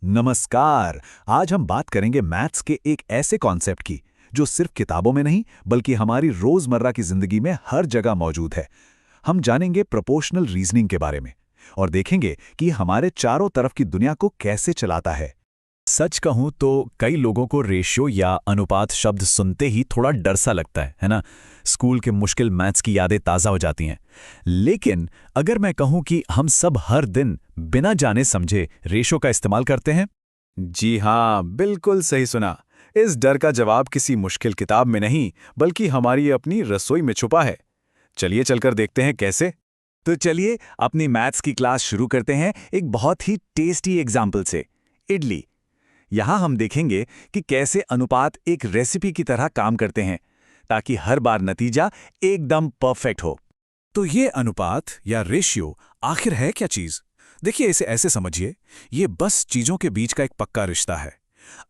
नमस्कार। आज हम बात करेंगे मैथ्स के एक ऐसे कॉन्सेप्ट की जो सिर्फ किताबों में नहीं बल्कि हमारी रोजमर्रा की जिंदगी में हर जगह मौजूद है। हम जानेंगे प्रोपोर्शनल रीजनिंग के बारे में और देखेंगे कि हमारे चारों तरफ की दुनिया को कैसे चलाता है। सच कहूं तो कई लोगों को रेशियो या अनुपात शब्द सुनते ही थोड़ा डर सा लगता है ना। स्कूल के मुश्किल मैथ्स की यादें ताज़ा हो जाती हैं। लेकिन अगर मैं कहूं कि हम सब हर दिन बिना जाने समझे रेशियो का इस्तेमाल करते हैं। जी हाँ, बिल्कुल सही सुना। इस डर का जवाब किसी मुश्किल किताब में नहीं बल्कि हमारी अपनी रसोई में छुपा है। चलिए चलकर देखते हैं कैसे। तो चलिए अपनी मैथ्स की क्लास शुरू करते हैं एक बहुत ही टेस्टी एग्जाम्पल से, इडली। यहाँ हम देखेंगे कि कैसे अनुपात एक रेसिपी की तरह काम करते हैं ताकि हर बार नतीजा एकदम परफेक्ट हो। तो ये अनुपात या रेशियो आखिर है क्या चीज? देखिए, इसे ऐसे समझिए, ये बस चीजों के बीच का एक पक्का रिश्ता है।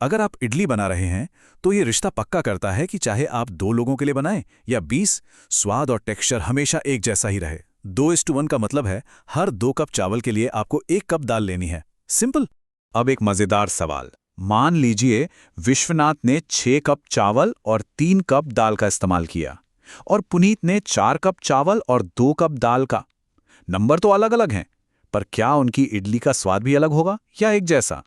अगर आप इडली बना रहे हैं तो ये रिश्ता पक्का करता है कि चाहे आप 2 लोगों के लिए बनाएं या 20, स्वाद और टेक्सचर हमेशा एक जैसा ही रहे। 2:1 का मतलब है हर 2 कप चावल के लिए आपको 1 कप दाल लेनी है। सिंपल। अब एक मजेदार सवाल। मान लीजिए विश्वनाथ ने 6 कप चावल और 3 कप दाल का इस्तेमाल किया और पुनीत ने 4 कप चावल और 2 कप दाल का। नंबर तो अलग अलग हैं, पर क्या उनकी इडली का स्वाद भी अलग होगा या एक जैसा?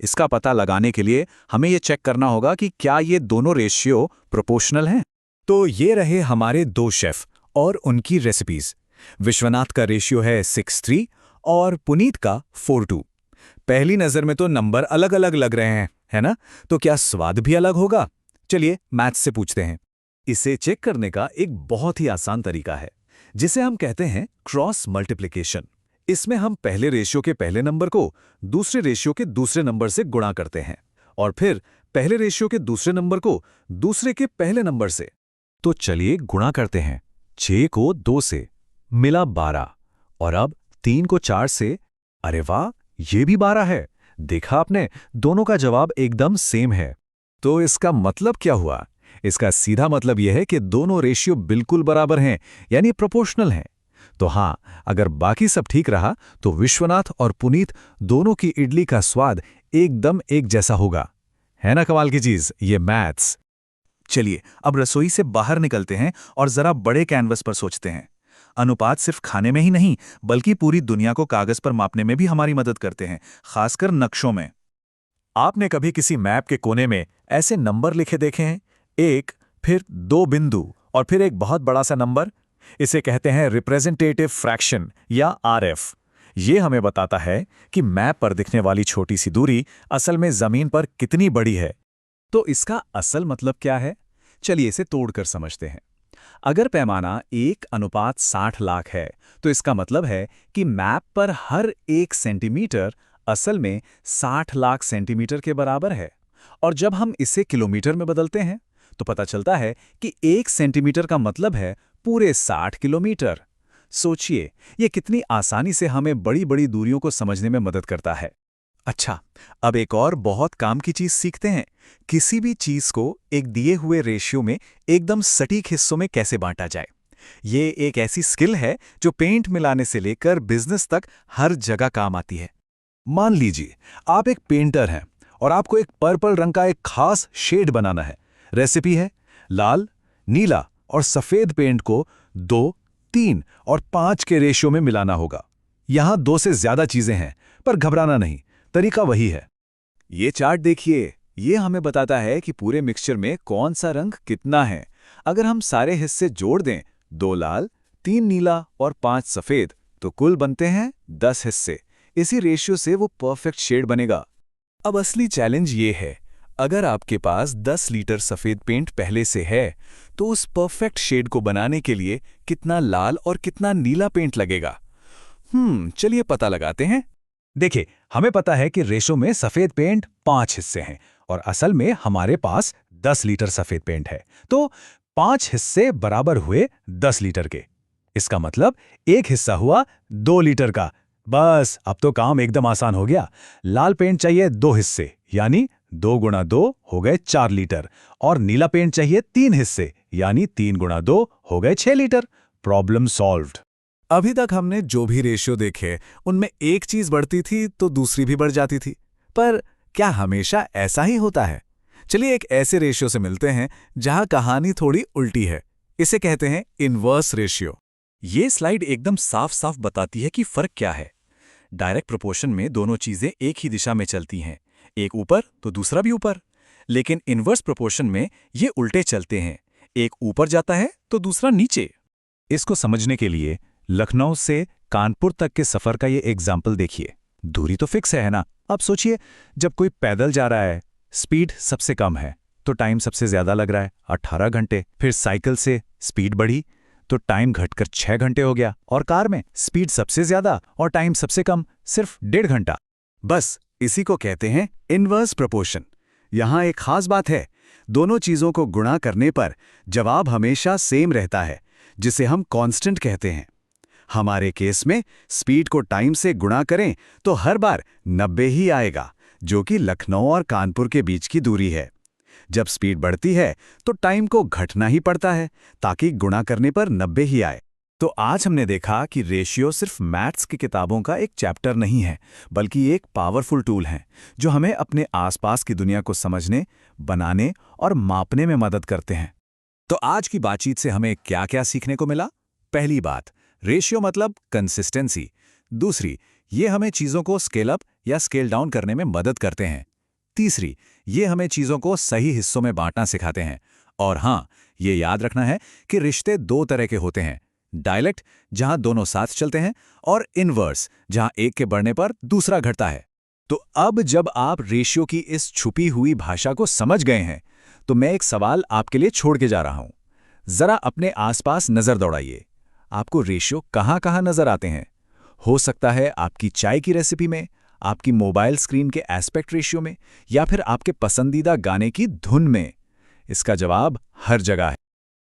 इसका पता लगाने के लिए हमें यह चेक करना होगा कि क्या ये दोनों रेशियो प्रोपोर्शनल हैं। तो ये रहे हमारे 2 शेफ और उनकी रेसिपीज। विश्वनाथ का रेशियो है 6:3 और पुनीत का 4:2। पहली नजर में तो नंबर अलग अलग लग रहे हैं, है ना? तो क्या स्वाद भी अलग होगा? चलिए मैथ्स से पूछते हैं। इसे चेक करने का एक बहुत ही आसान तरीका है जिसे हम कहते हैं क्रॉस मल्टीप्लिकेशन। इसमें हम पहले रेशियो के पहले नंबर को दूसरे रेशियो के दूसरे नंबर से गुणा करते हैं और फिर पहले रेशियो के दूसरे नंबर को दूसरे के पहले नंबर से। तो चलिए गुणा करते हैं। 6 को 2 से मिला 12 और अब 3 को 4 से। अरे वाह, ये भी 12 है। देखा आपने, दोनों का जवाब एकदम सेम है। तो इसका मतलब क्या हुआ? इसका सीधा मतलब यह है कि दोनों रेशियो बिल्कुल बराबर हैं, यानी प्रोपोर्शनल हैं। तो हाँ, अगर बाकी सब ठीक रहा तो विश्वनाथ और पुनीत दोनों की इडली का स्वाद एकदम एक जैसा होगा। है ना कमाल की चीज ये मैथ्स। चलिए अब रसोई से बाहर निकलते हैं और जरा बड़े कैनवस पर सोचते हैं। अनुपात सिर्फ खाने में ही नहीं बल्कि पूरी दुनिया को कागज पर मापने में भी हमारी मदद करते हैं, खासकर नक्शों में। आपने कभी किसी मैप के कोने में ऐसे नंबर लिखे देखे हैं? 1, फिर 2 बिंदु और फिर एक बहुत बड़ा सा नंबर। इसे कहते हैं रिप्रेजेंटेटिव फ्रैक्शन या आरएफ। ये हमें बताता है कि मैप पर दिखने वाली छोटी सी दूरी असल में जमीन पर कितनी बड़ी है। तो इसका असल मतलब क्या है? चलिए इसे तोड़कर समझते हैं। अगर पैमाना 1:60 लाख है तो इसका मतलब है कि मैप पर हर 1 सेंटीमीटर असल में 60 लाख सेंटीमीटर के बराबर है। और जब हम इसे किलोमीटर में बदलते हैं तो पता चलता है कि 1 सेंटीमीटर का मतलब है पूरे 60 किलोमीटर। सोचिए, ये कितनी आसानी से हमें बड़ी बड़ी दूरियों को समझने में मदद करता है। अच्छा, अब एक और बहुत काम की चीज सीखते हैं। किसी भी चीज को एक दिए हुए रेशियो में एकदम सटीक हिस्सों में कैसे बांटा जाए। ये एक ऐसी स्किल है जो पेंट मिलाने से लेकर बिजनेस तक हर जगह काम आती है। मान लीजिए आप एक पेंटर हैं और आपको एक पर्पल रंग का एक खास शेड बनाना है। रेसिपी है लाल, नीला और सफेद पेंट को 2, 3 और 5 के रेशियो में मिलाना होगा। यहां 2 से ज्यादा चीजें हैं, पर घबराना नहीं, तरीका वही है। ये चार्ट देखिए, ये हमें बताता है कि पूरे मिक्सचर में कौन सा रंग कितना है। अगर हम सारे हिस्से जोड़ दें, 2 लाल, 3 नीला और 5 सफेद, तो कुल बनते हैं 10 हिस्से। इसी रेशियो से वो परफेक्ट शेड बनेगा। अब असली चैलेंज ये है, अगर आपके पास 10 लीटर सफेद पेंट पहले से है तो उस परफेक्ट शेड को बनाने के लिए कितना लाल और कितना नीला पेंट लगेगा। चलिए पता लगाते हैं। देखिए, हमें पता है कि रेशो में सफेद पेंट 5 हिस्से हैं और असल में हमारे पास 10 लीटर सफेद पेंट है। तो 5 हिस्से बराबर हुए 10 लीटर के। इसका मतलब एक हिस्सा हुआ 2 लीटर का। बस अब तो काम एकदम आसान हो गया। लाल पेंट चाहिए 2 हिस्से, यानी 2 गुणा 2 हो गए 4 लीटर और नीला पेंट चाहिए 3 हिस्से, यानी 3 गुणा 2 हो गए 6 लीटर। Problem solved. अभी तक हमने जो भी रेशियो देखे उनमें एक चीज बढ़ती थी तो दूसरी भी बढ़ जाती थी। पर क्या हमेशा ऐसा ही होता है? चलिए एक ऐसे रेशियो से मिलते हैं जहां कहानी थोड़ी उल्टी है। इसे कहते हैं इनवर्स रेशियो। ये स्लाइड एकदम साफ साफ बताती है कि फर्क क्या है। डायरेक्ट प्रोपोर्शन में दोनों चीजें एक ही दिशा में चलती हैं, एक ऊपर तो दूसरा भी ऊपर। लेकिन इनवर्स प्रोपोर्शन में ये उल्टे चलते हैं, एक ऊपर जाता है तो दूसरा नीचे। इसको समझने के लिए लखनऊ से कानपुर तक के सफर का ये एग्जाम्पल देखिए। दूरी तो फिक्स है ना। अब सोचिए, जब कोई पैदल जा रहा है, स्पीड सबसे कम है तो टाइम सबसे ज्यादा लग रहा है 18 घंटे। फिर साइकिल से स्पीड बढ़ी तो टाइम घटकर 6 घंटे हो गया, और कार में स्पीड सबसे ज्यादा और टाइम सबसे कम, सिर्फ 1.5 घंटा। बस इसी को कहते हैं इनवर्स प्रोपोर्शन। यहां एक खास बात है, दोनों चीजों को गुणा करने पर जवाब हमेशा सेम रहता है, जिसे हम कांस्टेंट कहते हैं। हमारे केस में स्पीड को टाइम से गुणा करें तो हर बार 90 ही आएगा, जो कि लखनऊ और कानपुर के बीच की दूरी है। जब स्पीड बढ़ती है तो टाइम को घटना ही पड़ता है ताकि गुणा करने पर 90 ही आए। तो आज हमने देखा कि रेशियो सिर्फ मैथ्स की किताबों का एक चैप्टर नहीं है, बल्कि एक पावरफुल टूल है जो हमें अपने आसपास की दुनिया को समझने, बनाने और मापने में मदद करते हैं। तो आज की बातचीत से हमें क्या-क्या सीखने को मिला? पहली बात, रेशियो मतलब कंसिस्टेंसी। दूसरी, ये हमें चीज़ों को स्केल अप या स्केल डाउन करने में मदद करते हैं। तीसरी, ये हमें चीज़ों को सही हिस्सों में बांटना सिखाते हैं। और हाँ, ये याद रखना है कि रिश्ते 2 तरह के होते हैं, डायलेक्ट जहां दोनों साथ चलते हैं, और इनवर्स जहां एक के बढ़ने पर दूसरा घटता है। तो अब जब आप रेशियो की इस छुपी हुई भाषा को समझ गए हैं, तो मैं एक सवाल आपके लिए छोड़ के जा रहा हूं। जरा अपने आसपास नजर दौड़ाइए। आपको रेशियो कहां-कहां नजर आते हैं? हो सकता है आपकी चाय की रेसिपी में, आपकी मोबाइल स्क्रीन के एस्पेक्ट रेशियो में, या फिर आपके पसंदीदा गाने की धुन में। इसका जवाब हर जगह है।